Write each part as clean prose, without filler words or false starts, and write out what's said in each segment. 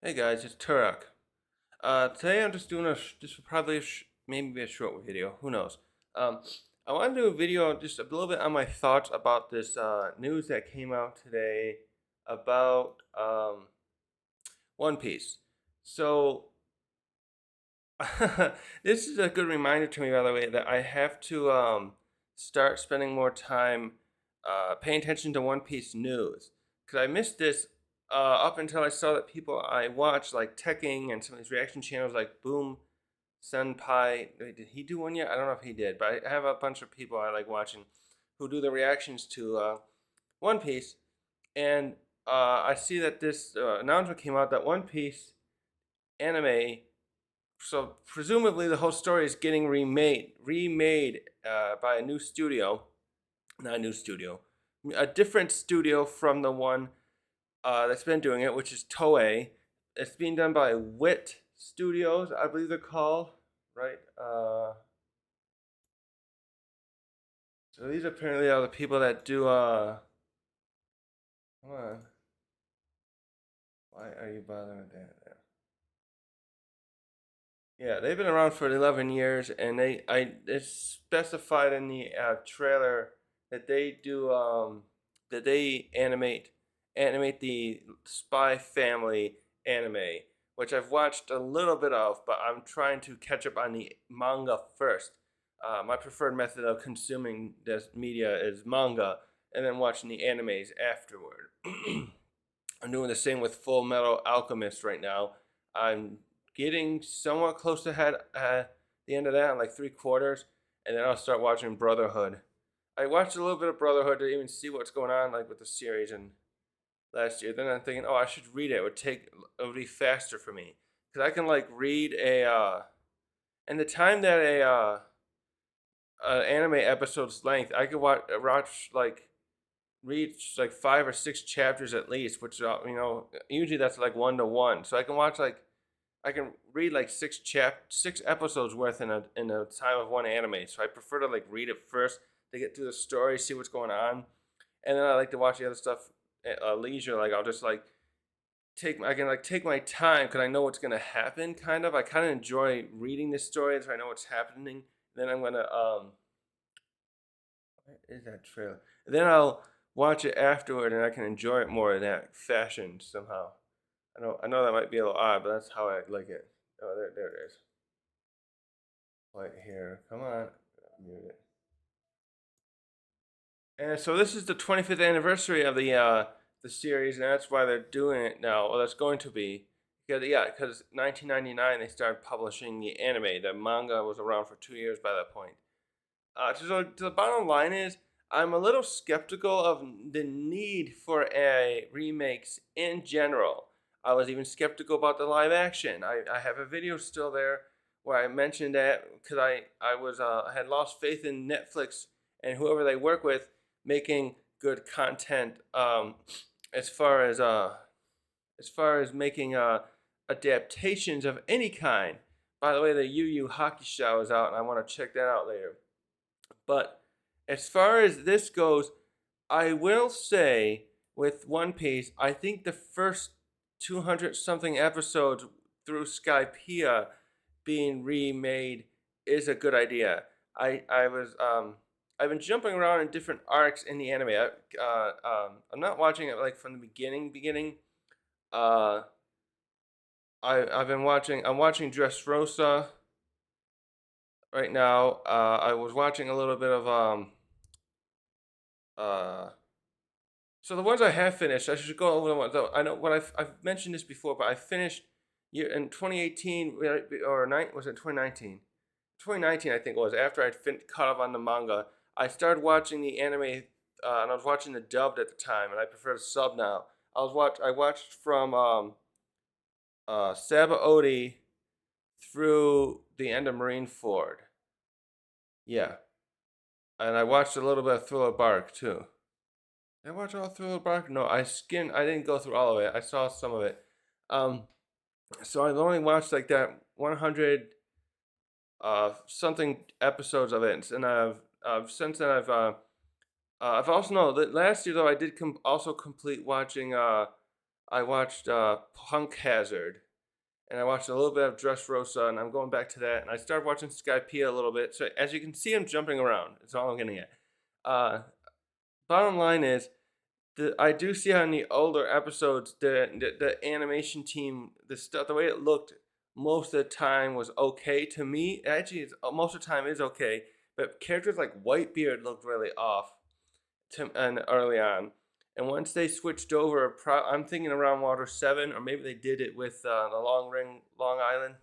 Hey guys, it's Turok. Today I'm just doing just probably maybe a short video. Who knows? Um, I want to do a video just a little bit on my thoughts about this news that came out today about One Piece. So this is a good reminder to me, by the way, that I have to start spending more time paying attention to One Piece news because I missed this up until I saw that people I watch like Teching and some of these reaction channels like Boom Senpai. Wait, did he do one yet? I don't know if he did, but I have a bunch of people I like watching who do the reactions to One Piece, and I see that this announcement came out that One Piece anime, so presumably the whole story is getting remade by a new studio, not a new studio, a different studio from the one that's been doing it, which is Toei. It's being done by Wit Studios, I believe they're called, right? So these apparently are the people that do. Come on, why are you bothering with that? Yeah, they've been around for 11 years, and it's specified in the trailer that they animate the Spy Family anime, which I've watched a little bit of, but I'm trying to catch up on the manga first. My preferred method of consuming this media is manga, and then watching the animes afterward. I'm doing the same with Full Metal Alchemist right now. I'm getting somewhat close to the end of that, like three quarters, and then I'll start watching Brotherhood. I watched a little bit of Brotherhood to even see what's going on, like with the series and last year. Then I'm thinking, oh, I should read it. It would be faster for me because I can like read and the time that a anime episode's length, I could watch like read like 5 or 6 chapters at least, which usually that's like 1 to 1. So I can read like 6 episodes worth in a time of one anime. So I prefer to like read it first to get through the story, see what's going on, and then I like to watch the other stuff at leisure. Like I'll just like I can like take my time because I know what's gonna happen. Kind of, I kind of enjoy reading this story so I know what's happening. Then I'm gonna where is that trailer? And then I'll watch it afterward, and I can enjoy it more in that fashion somehow. I know that might be a little odd, but that's how I like it. Oh, there it is. Right here. Come on. Mute it. And so this is the 25th anniversary of the series, and that's why they're doing it now. Well, that's going to be because 1999 they started publishing the anime. The manga was around for 2 years by that point. So the bottom line is, I'm a little skeptical of the need for a remakes in general. I was even skeptical about the live action. I have a video still there where I mentioned that because I had lost faith in Netflix and whoever they work with making good content as far as making adaptations of any kind. By the way, the Yu Yu Hakusho is out, and I want to check that out later. But as far as this goes, I will say with One Piece, I think the first 200 something episodes through Skypiea being remade is a good idea. I was I've been jumping around in different arcs in the anime. I'm not watching it like from the beginning. Uh, I'm watching Dressrosa right now. I was watching a little bit of uh so the ones I have finished, I should go over the ones. I know what I've mentioned this before, but I finished year in 2018 or was it 2019? 2019, I think it was. After I'd caught up on the manga, I started watching the anime, and I was watching the dubbed at the time, and I prefer the sub now. I watched from Sabaody through the end of Marineford. Yeah, and I watched a little bit of Thriller Bark too. Did I watch all Thriller Bark? No, I didn't go through all of it. I saw some of it. Um, so I've only watched like that 100 something episodes of it, and since then I've also no. Last year though I did also complete watching I watched Punk Hazard, and I watched a little bit of Dressrosa, and I'm going back to that. And I started watching Skypiea a little bit. So as you can see, I'm jumping around. That's all I'm getting at. Uh, Bottom line is, I do see on the older episodes the animation team, the stuff, the way it looked most of the time was okay to me. Actually, most of the time is okay, but characters like Whitebeard looked really off and early on. And once they switched over, I'm thinking around Water 7, or maybe they did it with the Long Ring, Long Island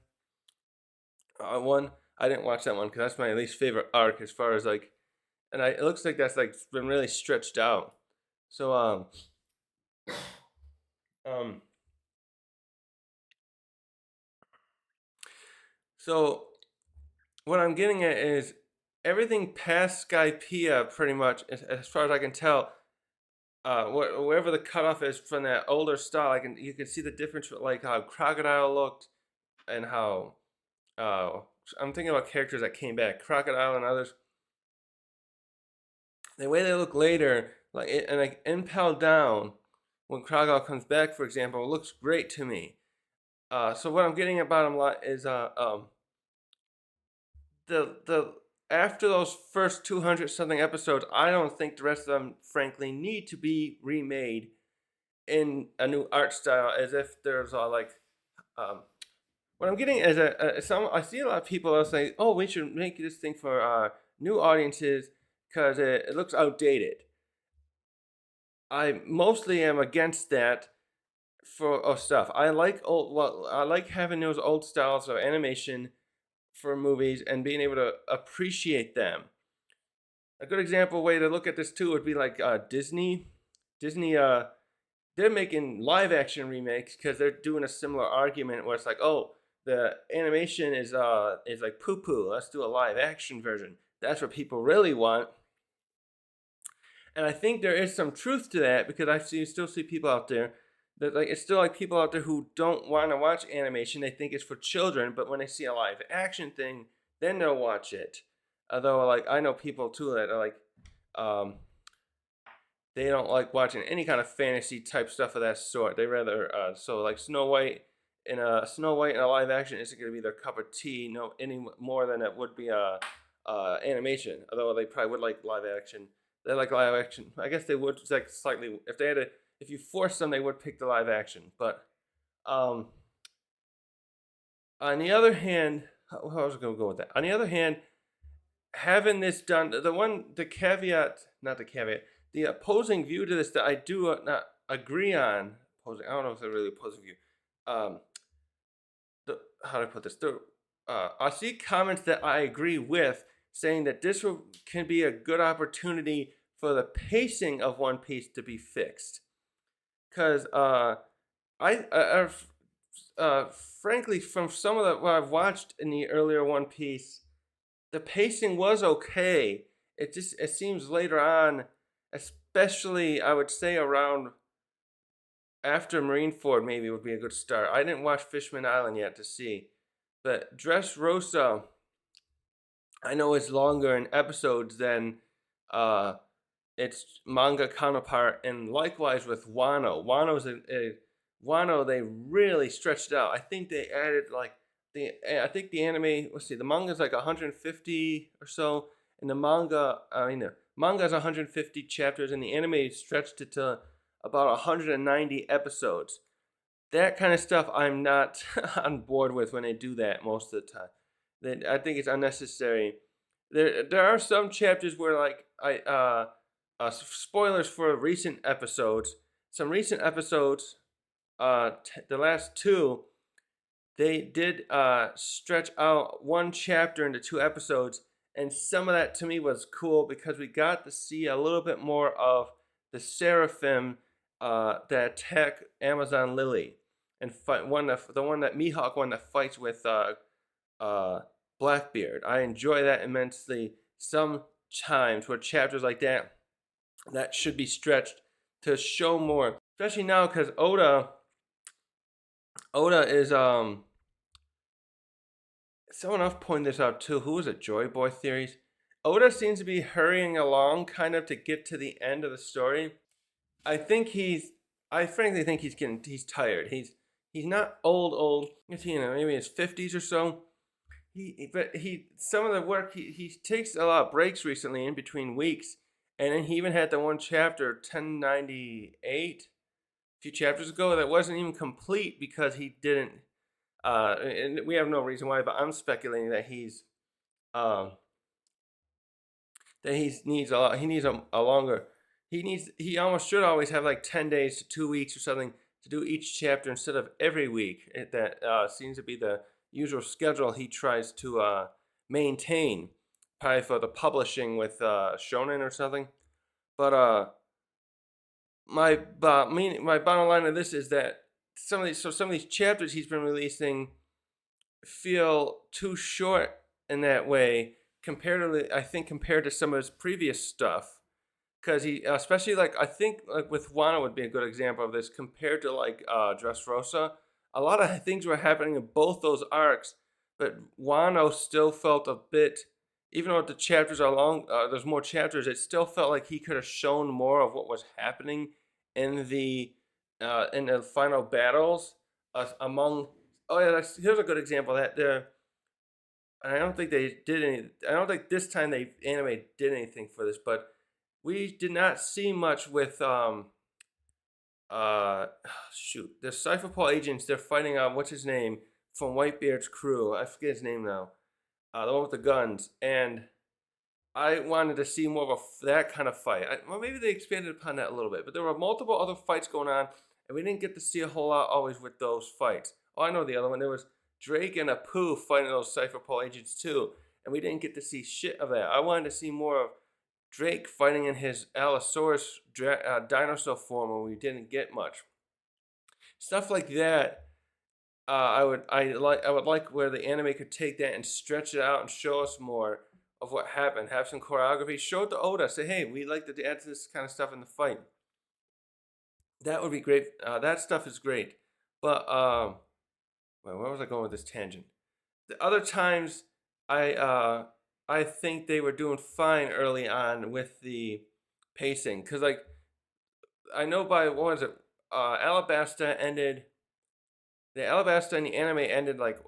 one. I didn't watch that one because that's my least favorite arc as far as like, it looks like that's like been really stretched out. So um so what I'm getting at is everything past Skypiea pretty much, as far as I can tell, wherever the cutoff is from that older style, you can see the difference, like how Crocodile looked and how uh, I'm thinking about characters that came back, Crocodile and others. The way they look later, and like Impel Down, when Crocodile comes back, for example, it looks great to me. So what I'm getting at bottom line is the after those first 200 something episodes, I don't think the rest of them, frankly, need to be remade in a new art style, as if there's um, what I'm getting is some I see a lot of people say, "Oh, we should make this thing for new audiences because it looks outdated." I mostly am against that for stuff. I like having those old styles of animation for movies and being able to appreciate them. A good example way to look at this too would be like Disney. Disney, they're making live action remakes because they're doing a similar argument where it's like, oh, the animation is like poo poo. Let's do a live action version. That's what people really want. And I think there is some truth to that because still see people out there that like it's still like people out there who don't want to watch animation. They think it's for children, but when they see a live action thing, then they'll watch it. Although like I know people too that are like um, they don't like watching any kind of fantasy type stuff of that sort. They rather so like Snow White in a live action isn't going to be their cup of tea no any more than it would be a animation. Although they probably would like live action. They like live action. I guess they would like slightly if they had to if you force them they would pick the live action. But um, on the other hand, how was I going to go with that? On the other hand, having this done, the caveat, not the caveat, the opposing view to this that I do not agree on. Opposing, I don't know if it's a really opposing view. Um, how do I put this? I see comments that I agree with, saying that can be a good opportunity for the pacing of One Piece to be fixed. Because I, uh, uh, frankly, from some of what I've watched in the earlier One Piece, the pacing was okay. It seems later on, especially I would say around after Marineford maybe would be a good start. I didn't watch Fishman Island yet to see, but Dressrosa I know is longer in episodes than uh its manga counterpart, and likewise with Wano. They really stretched it out. I think they added like I think the anime. Let's see, the manga is like 150 or so, and the manga is 150 chapters, and the anime stretched it to about 190 episodes. That kind of stuff I'm not on board with when they do that most of the time. I think it's unnecessary. There are some chapters where like spoilers for recent episodes. Some recent episodes, the last two, they did stretch out one chapter into two episodes, and some of that to me was cool because we got to see a little bit more of the seraphim that attack Amazon Lily and fight the one that Mihawk one that fights with uh, Blackbeard. I enjoy that immensely. Sometimes with chapters like that should be stretched to show more, especially now because Oda is someone else pointed this out too. Who was it? Joy Boy Theories. Oda seems to be hurrying along, kind of to get to the end of the story. I think he's I frankly think he's tired. He's not old. You know, maybe his 50s or so. But he some of the work he takes a lot of breaks recently in between weeks, and then he even had the one chapter 1098 a few chapters ago that wasn't even complete because he didn't. And we have no reason why, but I'm speculating that um, he needs a lot. He needs a longer. He almost should always have like 10 days to 2 weeks or something to do each chapter instead of every week. That seems to be the usual schedule he tries to maintain, probably for the publishing with Shonen or something. But my bottom line of this is that some of these chapters he's been releasing feel too short in that way compared to some of his previous stuff, because he especially like I think like with Wano would be a good example of this compared to like Dressrosa. A lot of things were happening in both those arcs, but Wano still felt a bit, even though the chapters are long, there's more chapters. It still felt like he could have shown more of what was happening in the final battles among. Oh yeah, here's a good example of that there. I don't think they did any. I don't think this time they anime did anything for this, but we did not see much with shoot the Cypher Paul agents. They're fighting what's his name from Whitebeard's crew. I forget his name now. The one with the guns, and I wanted to see more of that kind of fight. Well, maybe they expanded upon that a little bit, but there were multiple other fights going on, and we didn't get to see a whole lot always with those fights. Oh, I know the other one. There was Drake and Apu fighting those Cypher Paul agents too, and we didn't get to see shit of that. I wanted to see more of Drake fighting in his Allosaurus dinosaur form, where we didn't get much stuff like that. I would like where the anime could take that and stretch it out and show us more of what happened. Have some choreography. Show it to Oda. Say, hey, we like to add this kind of stuff in the fight. That would be great. That stuff is great. But where was I going with this tangent? The other times, I uh, I think they were doing fine early on with the pacing, because like I know by what was it? Alabasta ended The Alabasta and the anime ended like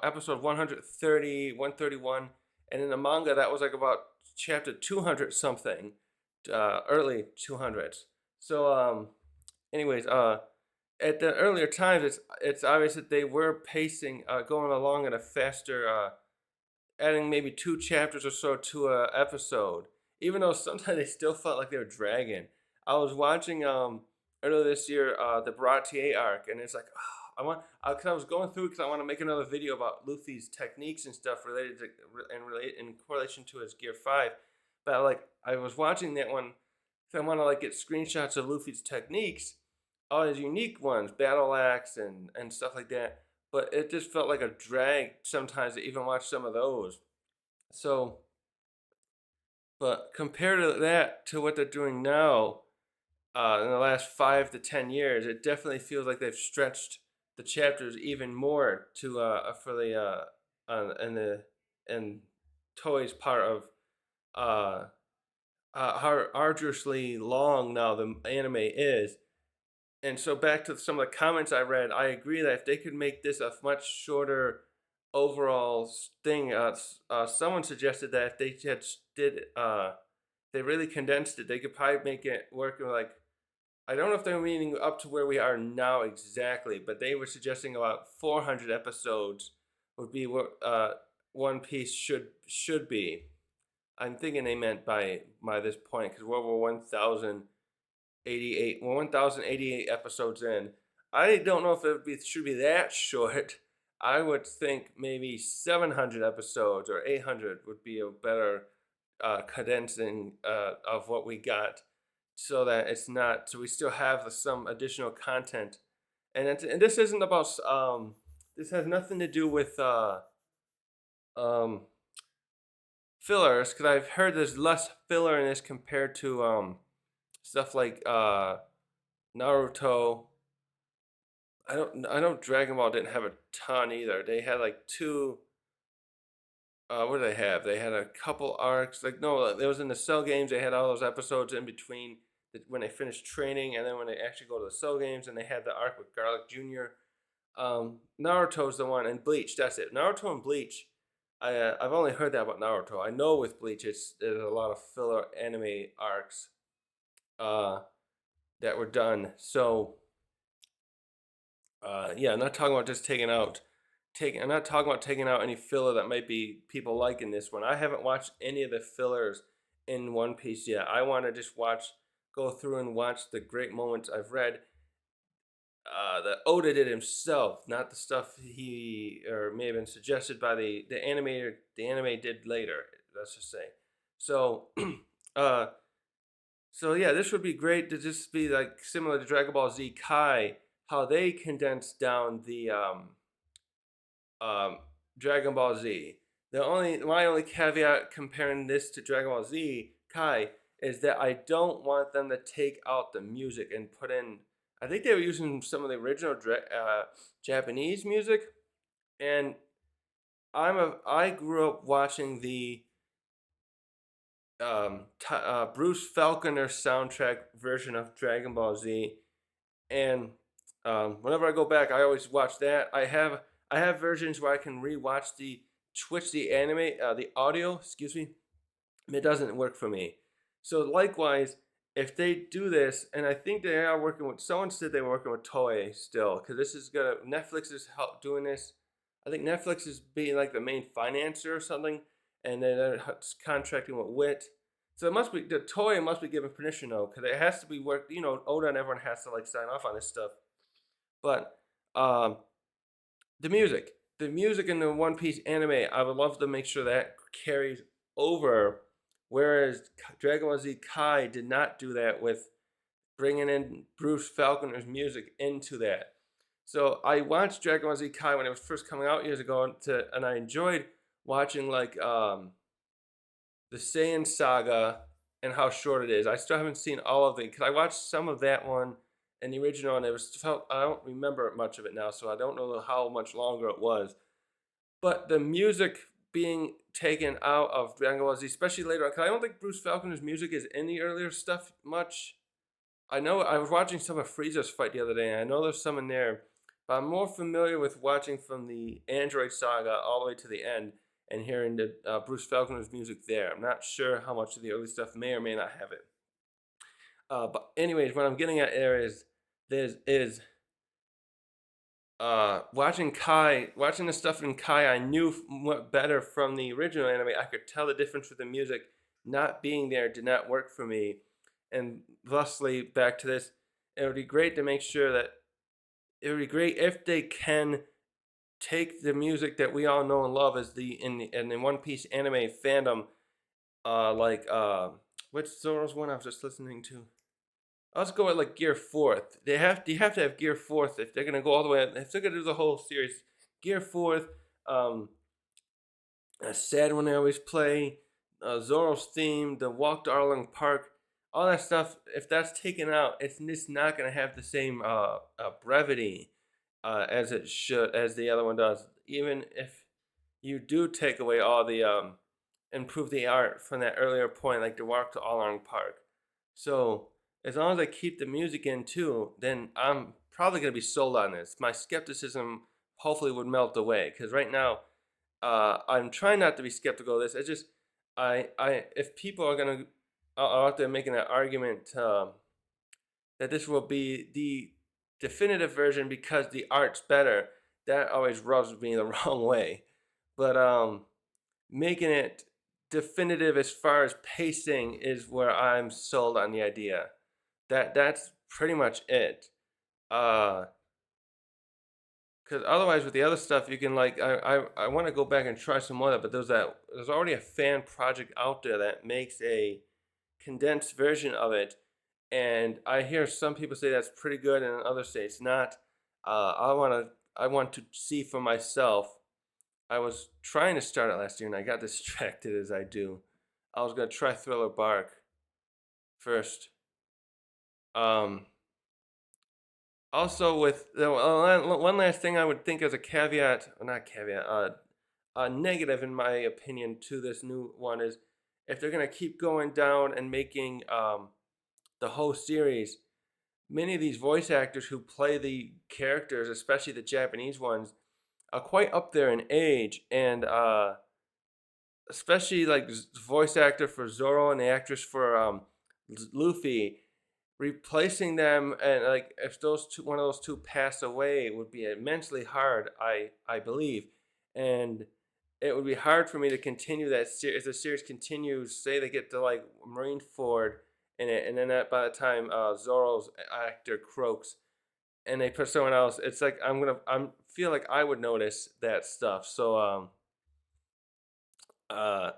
episode 130, 131, and in the manga that was like about chapter 200 something, early 200s. So anyways, at the earlier times, it's obvious that they were pacing, going along at a faster, adding maybe 2 chapters or so to a episode, even though sometimes they still felt like they were dragging. I was watching earlier this year the Baratier arc, and it's like I want because I was going through because I want to make another video about Luffy's techniques and stuff related to and relate in correlation to his Gear 5. But like I was watching that one, so I want to like get screenshots of Luffy's techniques, all his unique ones, battle axe and stuff like that. But it just felt like a drag sometimes to even watch some of those. So, but compared to that to what they're doing now, in the last 5 to 10 years, it definitely feels like they've stretched the chapters even more to for the and the and Toei's part of uh, how arduously long now the anime is. And so back to some of the comments I read, I agree that if they could make this a much shorter overall thing, someone suggested that if they had did they really condensed it, they could probably make it work like I don't know if they're meaning up to where we are now exactly, but they were suggesting about 400 episodes would be what One Piece should be. I'm thinking they meant by this point because we're 1,088 episodes in. I don't know if it should be that short. I would think maybe 700 episodes or 800 would be a better condensing of what we got, so that it's not so we still have some additional content. And this isn't about this has nothing to do with um fillers, because I've heard there's less filler in this compared to stuff like Naruto. I know Dragon Ball didn't have a ton either. They had like two. What did they have? They had a couple arcs. Like no, it was in the Cell games. They had all those episodes in between when they finish training, and then when they actually go to the Cell games, and they had the arc with Garlic Jr. Naruto's the one, and Bleach. That's it. Naruto and Bleach. I've only heard that about Naruto. I know with Bleach, there's a lot of filler anime arcs uh, that were done. So yeah, I'm not talking about just I'm not talking about taking out any filler that might be people liking this one. I haven't watched any of the fillers in One Piece yet. I want to just go through and watch the great moments I've read. That Oda did himself, not the stuff he or may have been suggested by the animator. The anime did later. Let's just say. So, uh, so yeah, this would be great to just be like similar to Dragon Ball Z Kai, how they condensed down the um, Dragon Ball Z. My only caveat comparing this to Dragon Ball Z Kai is that I don't want them to take out the music and put in. I think they were using some of the original Japanese music, and I grew up watching the Bruce Falconer soundtrack version of Dragon Ball Z, and whenever I go back, I always watch that. I have versions where I can rewatch the anime, the audio. Excuse me. It doesn't work for me. So likewise, if they do this, and I think they are working with. Someone said they were working with Toei still, because this is gonna. Netflix is doing this. I think Netflix is being like the main financer or something, and then they're contracting with Wit. So it must be the Toei must be given permission though, because it has to be work. Oda and everyone has to like sign off on this stuff. But um, the music in the One Piece anime, I would love to make sure that carries over. Whereas Dragon Ball Z Kai did not do that with bringing in Bruce Falconer's music into that. So I watched Dragon Ball Z Kai when it was first coming out years ago, and I enjoyed watching like the Saiyan saga and how short it is. I still haven't seen all of it because I watched some of that one and the original, and it was felt I don't remember much of it now, so I don't know how much longer it was. But the music being taken out of Dragon Ball Z, especially later on, because I don't think Bruce Falconer's music is in the earlier stuff much. I know I was watching some of Frieza's fight the other day, and I know there's some in there, but I'm more familiar with watching from the Android saga all the way to the end and hearing the Bruce Falconer's music there. I'm not sure how much of the early stuff may or may not have it. But anyways, what I'm getting at there is watching the stuff in Kai, I knew better from the original anime. I could tell the difference with the music not being there did not work for me, and thusly back to this, it would be great to make sure that it would be great if they can take the music that we all know and love as in the One Piece anime fandom, like which Zoro's one I was just listening to. Let's go with like Gear Fourth. You have to have Gear Fourth if they're gonna go all the way. If they're gonna do the whole series, Gear Fourth. A sad one they always play. Zoro's theme, the Walk to Arlong Park, all that stuff. If that's taken out, it's just not gonna have the same brevity as it should as the other one does. Even if you do take away all the improve the art from that earlier point, like the Walk to Arlong Park. So as long as I keep the music in too, then I'm probably gonna be sold on this. My skepticism hopefully would melt away because right now I'm trying not to be skeptical of this. It's just if people are gonna are out there making that argument that this will be the definitive version because the art's better, that always rubs me the wrong way. But making it definitive as far as pacing is where I'm sold on the idea. That's pretty much it. Because otherwise, with the other stuff, you can like I want to go back and try some more of that, but there's already a fan project out there that makes a condensed version of it, and I hear some people say that's pretty good, and others say it's not. I want to see for myself. I was trying to start it last year, and I got distracted as I do. I was gonna try Thriller Bark first. Um, Also, with one last thing, I would think as a caveat, or not caveat, a negative in my opinion to this new one is if they're gonna keep going down and making the whole series, many of these voice actors who play the characters, especially the Japanese ones, are quite up there in age, and especially like voice actor for Zoro and the actress for Luffy, replacing them, and like if those two, one of those two passed away, it would be immensely hard. I believe, and it would be hard for me to continue that series if the series continues. Say they get to like Marineford in it, and then by the time Zoro's actor croaks, and they put someone else, it's like I'm feel like I would notice that stuff. So uh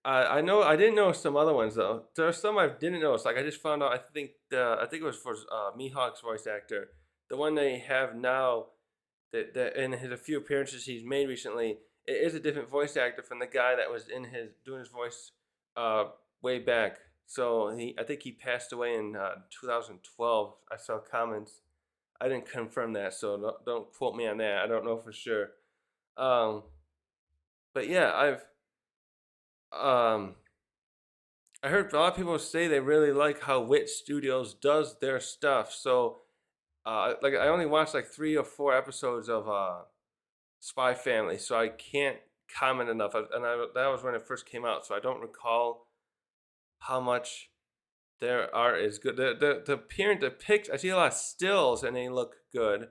I know I didn't know some other ones though. There are some I didn't notice. Like I just found out. I think it was for Mihawk's voice actor, the one they have now. That in his a few appearances he's made recently, it is a different voice actor from the guy that was in his doing his voice uh, way back. So I think he passed away in 2012. I saw comments. I didn't confirm that, so don't quote me on that. I don't know for sure. Um, but yeah, um, I heard a lot of people say they really like how Wit Studios does their stuff. So, like I only watched like 3 or 4 episodes of Spy Family, so I can't comment enough. That was when it first came out, so I don't recall how much their art is good. The appearance, the pics. I see a lot of stills, and they look good.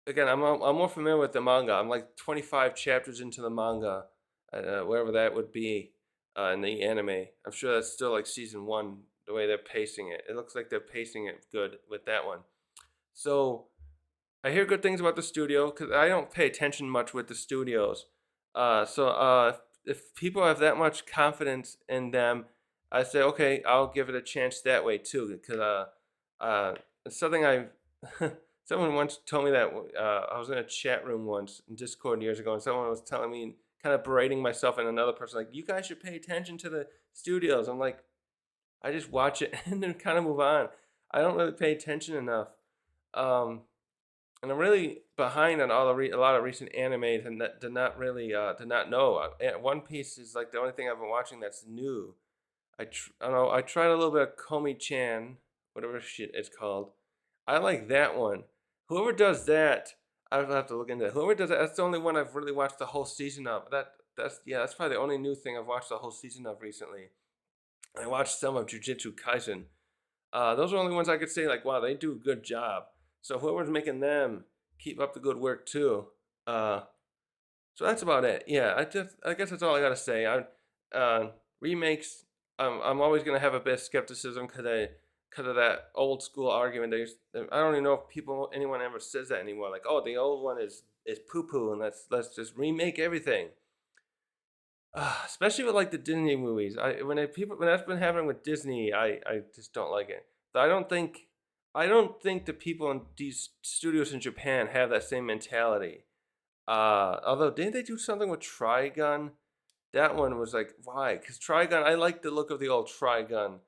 Again, I'm more familiar with the manga. I'm like 25 chapters into the manga, wherever that would be in the anime. I'm sure that's still like season one. The way they're pacing it, it looks like they're pacing it good with that one. So I hear good things about the studio because I don't pay attention much with the studios. If people have that much confidence in them, I say okay, I'll give it a chance that way too. Because it's something I someone once told me that I was in a chat room once in Discord years ago, and someone was telling me, kind of berating myself and another person, like you guys should pay attention to the studios. I'm like, I just watch it and then kind of move on. I don't really pay attention enough. Um, and I'm really behind on a lot of recent anime and that did not know. One Piece is like the only thing I've been watching that's new. I don't know. I tried a little bit of Komi Chan, whatever shit it's called. I like that one. Whoever does that, I'll have to look into it. Whoever does that, that's the only one I've really watched the whole season of. That's probably the only new thing I've watched the whole season of recently. I watched some of Jujutsu Kaisen. Those are the only ones I could say like, wow, they do a good job. So whoever's making them, keep up the good work too. Uh, so that's about it. Yeah, I guess that's all I gotta say. Remakes. I'm always gonna have a bit of skepticism because of that old school argument. I don't even know if anyone ever says that anymore. Like, oh, the old one is poo poo, and let's just remake everything. Especially with like the Disney movies. When that's been happening with Disney, I just don't like it. But I don't think the people in these studios in Japan have that same mentality. Although didn't they do something with Trigun? That one was like why? Because Trigun, I like the look of the old Trigun.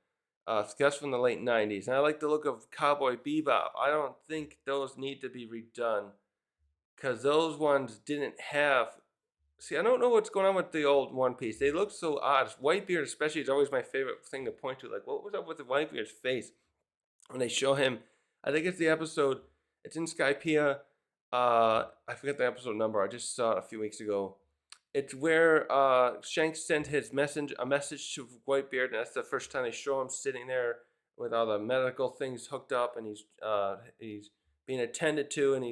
That's from the late '90s, and I like the look of Cowboy Bebop. I don't think those need to be redone because those ones didn't have. See, I don't know what's going on with the old One Piece. They look so odd. Whitebeard, especially, is always my favorite thing to point to. Like, what was up with the Whitebeard's face when they show him? I think it's the episode. It's in Skypiea. I forget the episode number. I just saw it a few weeks ago. It's where Shanks sent a message to Whitebeard, and that's the first time they show him sitting there with all the medical things hooked up, and he's being attended to, and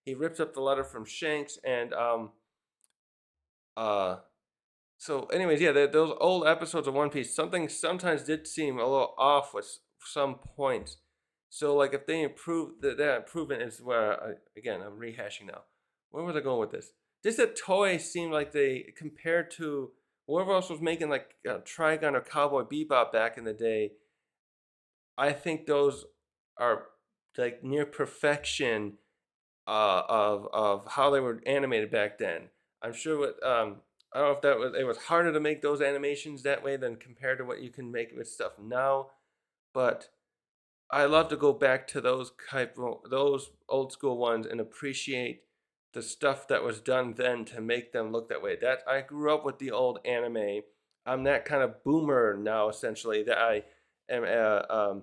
he rips up the letter from Shanks, and uh so, anyways, yeah, those old episodes of One Piece, something sometimes did seem a little off with some points. So, like, if they improve, that improvement is where, again, I'm rehashing now. Where was I going with this? Just that Toei seemed like they, compared to whoever else was making, like, Trigun or Cowboy Bebop back in the day, I think those are, like, near perfection of how they were animated back then. I'm sure what I don't know if it was harder to make those animations that way than compared to what you can make with stuff now, but I love to go back to those old school ones and appreciate the stuff that was done then to make them look that way. That I grew up with the old anime. I'm that kind of boomer now essentially that am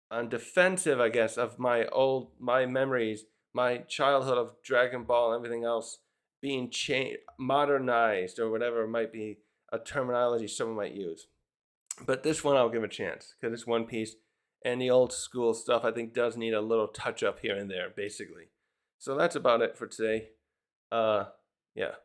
on defensive, I guess, of my memories, my childhood of Dragon Ball and everything else being changed, modernized, or whatever might be a terminology someone might use. But this one I'll give a chance because it's One Piece, and the old school stuff I think does need a little touch up here and there, basically. So that's about it for today. Uh, yeah.